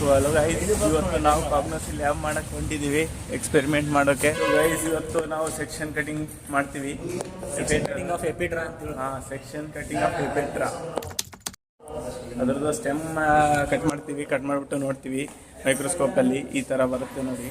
So hello guys, ಇವತ್ತು ನಾವು ಕಾಗ್ನೋಸಿ lab ಮಾಡೋಕ್ಕೆ ಹೊಂಟಿದ್ದೀವಿ, ಎಕ್ಸ್ಪೆರಿಮೆಂಟ್ ಮಾಡೋಕ್ಕೆ. ಗೈಸ್ ಇವತ್ತು ನಾವು ಸೆಕ್ಷನ್ ಕಟಿಂಗ್ ಮಾಡ್ತೀವಿ. ಕಟಿಂಗ್ ಆಫ್ ಎಪಿಡ್ರಾ ಅಂತ. Section cutting of Ephedra. ಅದರದ್ದು ಸ್ಟೆಮ್ ಕಟ್ ಮಾಡ್ತೀವಿ. ಕಟ್ ಮಾಡಿಬಿಟ್ಟು ನೋಡ್ತೀವಿ ಮೈಕ್ರೋಸ್ಕೋಪಲ್ಲಿ. ಈ ಥರ ಬರುತ್ತೆ ನೋಡಿ.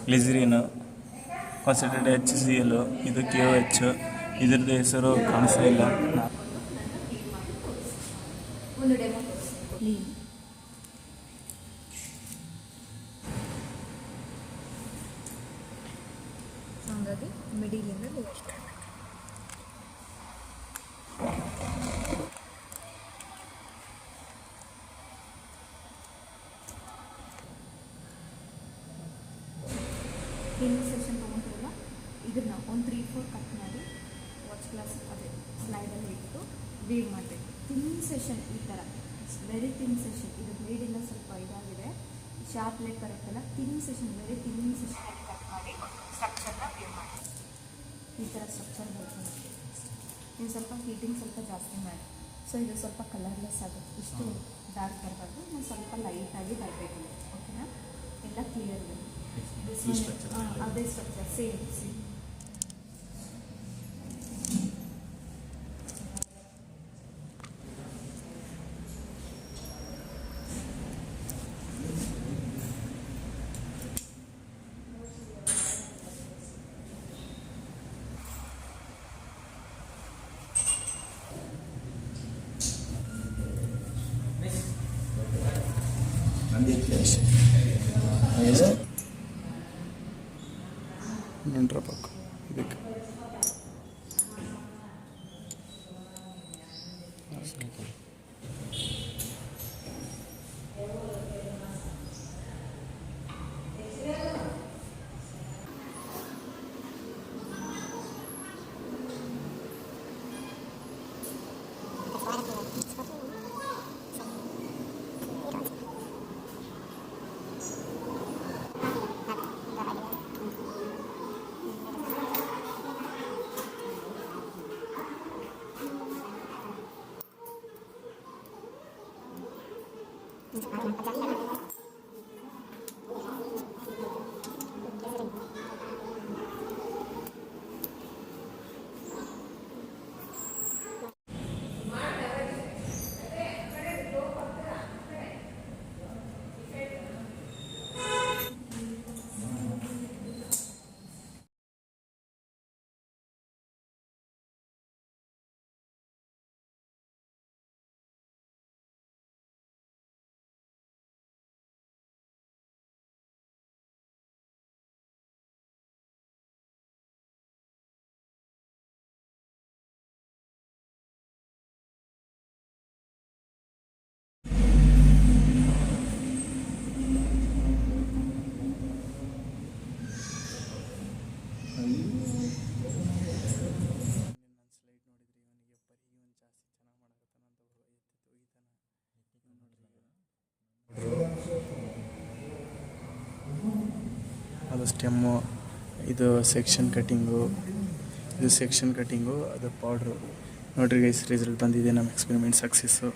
ಗ್ಲಿಸರಿನ್, ಕಾನ್ಸಂಟ್ರೇಟೆಡ್ HCl, ಇದು KOH. ಇದ್ರದ್ದು ಹೆಸರು ಕಾಣಿಸ್ತಾ ಇಲ್ಲ. ಹಾಗಾಗಿ ಮಿಡಿಲಿಂದ ಕ್ಲೀನಿಂಗ್ ಸೆಕ್ಷನ್ ತೊಗೊಂಡಿರಲ್ಲ, ಇದನ್ನು ಒಂದು 3-4 ಕಟ್ ಮಾಡಿ ವಾಚ್ ಗ್ಲಾಸ್ ಅದೇ ಸ್ಲೈಡಲ್ಲಿ ಇಟ್ಟು ಬ್ಲೇಡ್ ಮಾಡಬೇಕು. ಥಿನ್ ಸೆಷನ್ ಈ ಥರ, ವೆರಿ ಥಿನ್ ಸೆಷನ್. ಇದು ಬ್ಲೇಡೆಲ್ಲ ಸ್ವಲ್ಪ ಇದಾಗಿದೆ, ಶಾರ್ಪ್ ಲೆಗ್ ಕರೆಕ್ಟಲ್ಲ. Thin section, very thin section cut ಮಾಡಿ ಸ್ಟ್ರಕ್ಚರ್ನ ಬ್ಲೇಡ್ ಮಾಡಿ. ಈ ಥರ ಸ್ಟ್ರಕ್ಚರ್ ಬರ್ತದೆ. ನೀವು ಸ್ವಲ್ಪ ಹೀಟಿಂಗ್ ಸ್ವಲ್ಪ ಜಾಸ್ತಿ ಮಾಡಿ. ಸೊ ಇದು ಸ್ವಲ್ಪ ಕಲರ್ಲೆಸ್ ಆಗುತ್ತೆ, ಇಷ್ಟು ಡಾರ್ಕ್ ಬರಬಾರ್ದು, ನಾವು ಸ್ವಲ್ಪ ಲೈಟಾಗಿ ಬರಬೇಕು. ಓಕೆನಾ? ಎಲ್ಲ ಕ್ಲಿಯರ್ ಇದೆ. ಅದೇ ಸ್ಟ್ರಕ್ಚರ್ ಸೇಮ್. ನೋಡ್ರಬೇಕು ಇದಕ್ಕೆ ಅದು ಸ್ಟೆಮ್ಮು, ಇದು ಸೆಕ್ಷನ್ ಕಟ್ಟಿಂಗು, ಅದು ಪೌಡ್ರು. ನೋಡ್ರಿ ಗೈಸ್, ರಿಸಲ್ಟ್ ಬಂದಿದೆ. ನಮ್ಮ ಎಕ್ಸ್ಪೆರಿಮೆಂಟ್ ಸಕ್ಸಸ್ಸು.